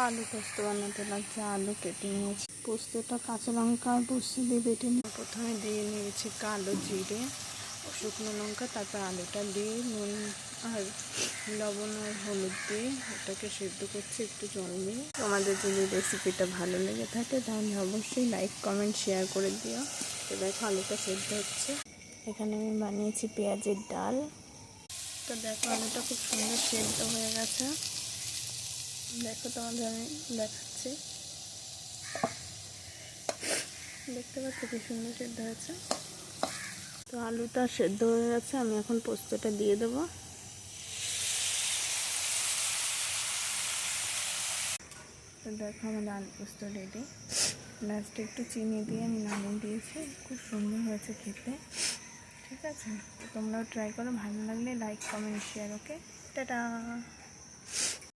আলু পোস্ত বানাতে লাগছে। আলু কেটে নিয়েছি, পোস্তটা কাঁচা লঙ্কা আর পোস্ত দিয়ে বেটে নিয়ে প্রথমে দিয়ে নিয়েছি কালো জিরে ও শুকনো লঙ্কা, তারপর আলুটা দিয়ে নুন আর লবণ আর হলুদ দিয়ে ওটাকে সেদ্ধ করছি একটু জল দিয়ে। তোমাদের যদি রেসিপিটা ভালো লেগে থাকে তাহলে অবশ্যই লাইক কমেন্ট শেয়ার করে দিও। এবার আলুটা সেদ্ধ হচ্ছে। এখানে আমি বানিয়েছি পেঁয়াজের ডাল। তো দেখো আলুটা খুব সুন্দর সেদ্ধ হয়ে গেছে। দেখো তোমাদের আমি দেখাচ্ছি, দেখতে পাচ্ছ কি সুন্দর সেদ্ধ হয়েছে। তো আলুটা সেদ্ধ হয়ে গেছে, আমি এখন পোস্তটা দিয়ে দেবো। তো দেখো আমাদের আলু পোস্ত রেডি। লাস্টে একটু চিনি দিয়ে আমি নামিয়ে দিয়েছি, খুব সুন্দর হয়েছে খেতে। ঠিক আছে, তো তোমরাও ট্রাই করো, ভালো লাগলে লাইক কমেন্ট শেয়ার। ওকে, টাটা।